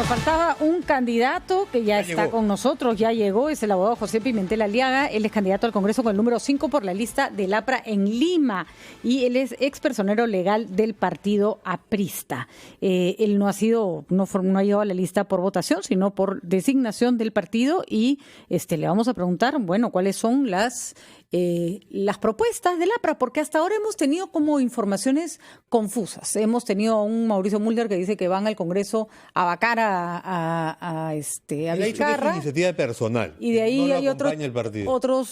Nos faltaba un candidato que ya está con nosotros, ya llegó, es el abogado José Pimentel Aliaga. Él es candidato al Congreso con el número 5 por la lista del APRA en Lima y él es expersonero legal del partido aprista. Él no ha llegado a la lista por votación, sino por designación del partido y le vamos a preguntar, bueno, cuáles son las propuestas del APRA, porque hasta ahora hemos tenido como informaciones confusas. Hemos tenido a un Mauricio Mulder que dice que van al Congreso a vacar a Vizcarra. Es iniciativa personal. Y de ahí no hay otros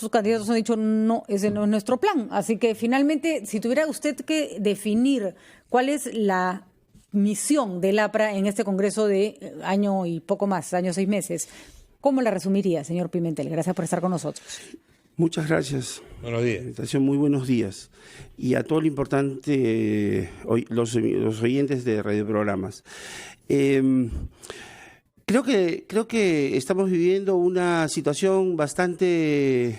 candidatos han dicho, no, ese no es nuestro plan. Así que finalmente, si tuviera usted que definir cuál es la misión del APRA en este Congreso de año y poco más, año 6 meses, ¿cómo la resumiría, señor Pimentel? Gracias por estar con nosotros. Muchas gracias. Buenos días. Muy buenos días. Y a todo lo importante, los oyentes de radioprogramas. Creo que estamos viviendo una situación bastante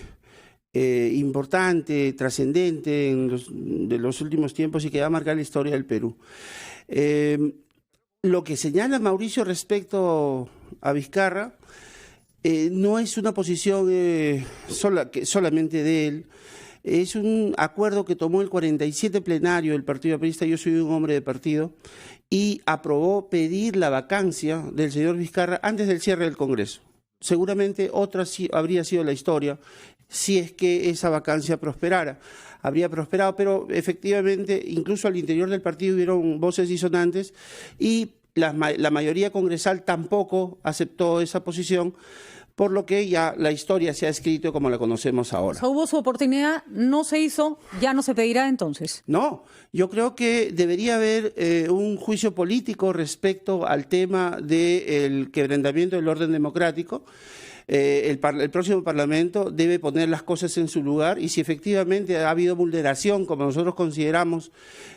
importante, trascendente de los últimos tiempos y que va a marcar la historia del Perú. Lo que señala Mauricio respecto a Vizcarra no es una posición solamente de él, es un acuerdo que tomó el 47 plenario del Partido Aprista. Yo soy un hombre de partido y aprobó pedir la vacancia del señor Vizcarra antes del cierre del Congreso. Seguramente otra habría sido la historia si es que esa vacancia prosperara. Habría prosperado, pero efectivamente incluso al interior del partido hubieron voces disonantes y la mayoría congresal tampoco aceptó esa posición, por lo que ya la historia se ha escrito como la conocemos ahora. Hubo su oportunidad, no se hizo, ya no se pedirá entonces. No, yo creo que debería haber un juicio político respecto al tema del quebrantamiento del orden democrático. El próximo Parlamento debe poner las cosas en su lugar y si efectivamente ha habido vulneración, como nosotros consideramos,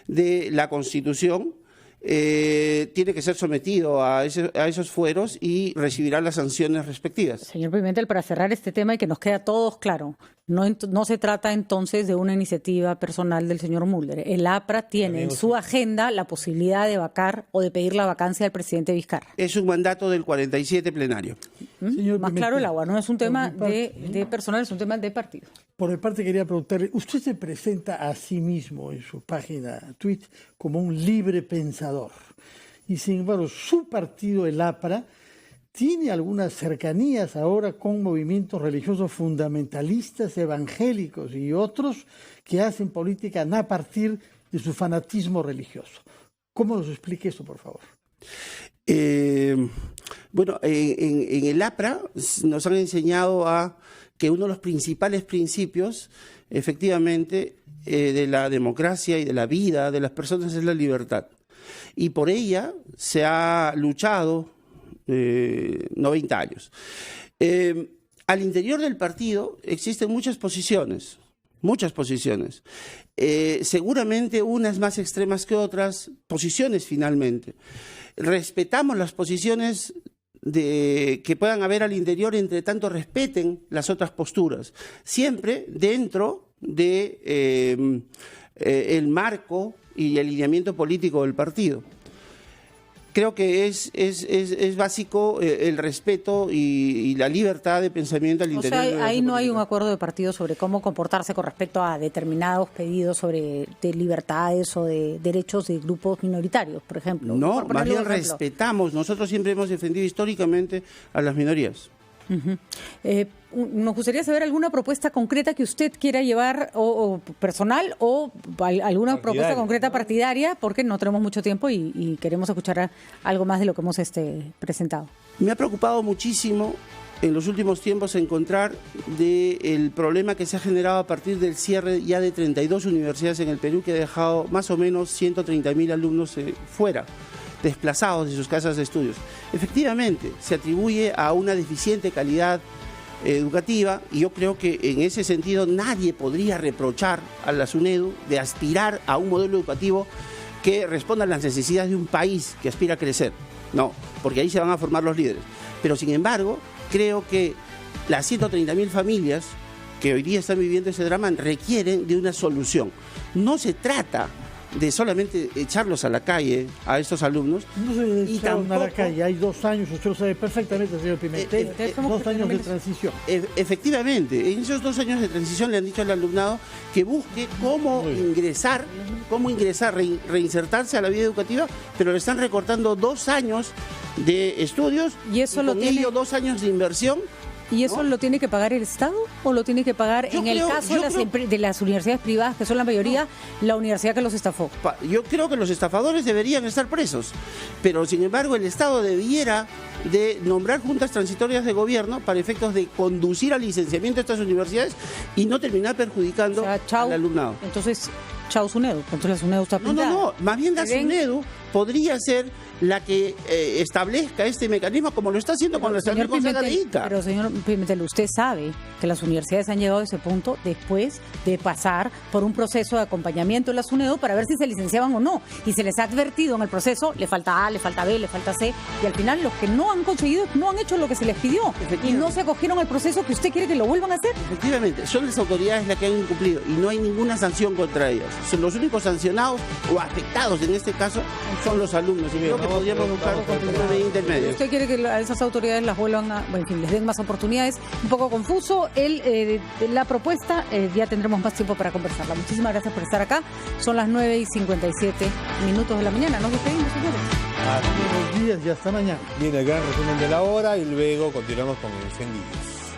de la Constitución, tiene que ser sometido a esos fueros y recibirá las sanciones respectivas. Señor Pimentel, para cerrar este tema y que nos quede a todos claro, no se trata entonces de una iniciativa personal del señor Mulder. El APRA tiene en su agenda la posibilidad de vacar o de pedir la vacancia del presidente Vizcarra. Es un mandato del 47 plenario. Señor Más Pimentel, claro el agua, no es un tema de personal, es un tema de partido. Por mi parte quería preguntarle, usted se presenta a sí mismo en su página Twitter como un libre pensador y sin embargo su partido, el APRA, tiene algunas cercanías ahora con movimientos religiosos fundamentalistas, evangélicos y otros que hacen política a partir de su fanatismo religioso. ¿Cómo nos explique eso, por favor? Bueno, en el APRA nos han enseñado que uno de los principales principios, efectivamente, de la democracia y de la vida de las personas es la libertad. Y por ella se ha luchado 90 años. Al interior del partido existen muchas posiciones. Seguramente unas más extremas que otras, posiciones finalmente. Respetamos las posiciones que puedan haber al interior, entre tanto respeten las otras posturas, siempre dentro de el marco y el lineamiento político del partido. Creo que es básico el respeto y la libertad de pensamiento al interior. O sea, ahí no hay un acuerdo de partido sobre cómo comportarse con respecto a determinados pedidos de libertades o de derechos de grupos minoritarios, por ejemplo. No, más bien respetamos. Nosotros siempre hemos defendido históricamente a las minorías. Nos gustaría saber alguna propuesta concreta que usted quiera llevar o personal o alguna propuesta concreta partidaria, porque no tenemos mucho tiempo y queremos escuchar algo más de lo que hemos presentado. Me ha preocupado muchísimo en los últimos tiempos encontrar el problema que se ha generado a partir del cierre ya de 32 universidades en el Perú, que ha dejado más o menos 130.000 alumnos fuera, desplazados de sus casas de estudios. Efectivamente, se atribuye a una deficiente calidad educativa y yo creo que en ese sentido nadie podría reprochar a la SUNEDU de aspirar a un modelo educativo que responda a las necesidades de un país que aspira a crecer. No, porque ahí se van a formar los líderes. Pero sin embargo, creo que las 130.000 familias que hoy día están viviendo ese drama requieren de una solución. No se trata de solamente echarlos a la calle a estos alumnos. No se debe y echar a la tampoco, calle, hay 2 años, usted lo sabe perfectamente, señor Pimentel, 2 años de transición. Efectivamente, en esos 2 años de transición le han dicho al alumnado que busque cómo ingresar, reinsertarse a la vida educativa, pero le están recortando 2 años de estudios y eso con ello 2 años de inversión. ¿Y eso lo tiene que pagar el Estado o lo tiene que pagar, en el caso de las universidades privadas, que son la mayoría, la universidad que los estafó? Yo creo que los estafadores deberían estar presos, pero sin embargo el Estado debiera de nombrar juntas transitorias de gobierno para efectos de conducir al licenciamiento de estas universidades y no terminar perjudicando al alumnado. Entonces, chao SUNEDU, entonces la SUNEDU está pintada. No, más bien la SUNEDU podría ser la que establezca este mecanismo como lo está haciendo con la Estatal Consagadita. Pero señor Pimentel, usted sabe que las universidades han llegado a ese punto después de pasar por un proceso de acompañamiento de la SUNEDU para ver si se licenciaban o no. Y se les ha advertido en el proceso, le falta A, le falta B, le falta C, y al final los que no han conseguido, no han hecho lo que se les pidió. Y no se acogieron al proceso que usted quiere que lo vuelvan a hacer. Efectivamente, son las autoridades las que han incumplido y no hay ninguna sanción contra ellos. Son los únicos sancionados o afectados en este caso son los alumnos. Y creo que podríamos buscar una medida intermedia. ¿Usted quiere que a esas autoridades las vuelvan a, en fin, les den más oportunidades? Un poco confuso la propuesta, ya tendremos más tiempo para conversarla. Muchísimas gracias por estar acá. Son las 9:57 de la mañana. Nos despedimos, señores. Buenos días y hasta mañana. Viene el gran resumen de la hora y luego continuamos con Encendidos.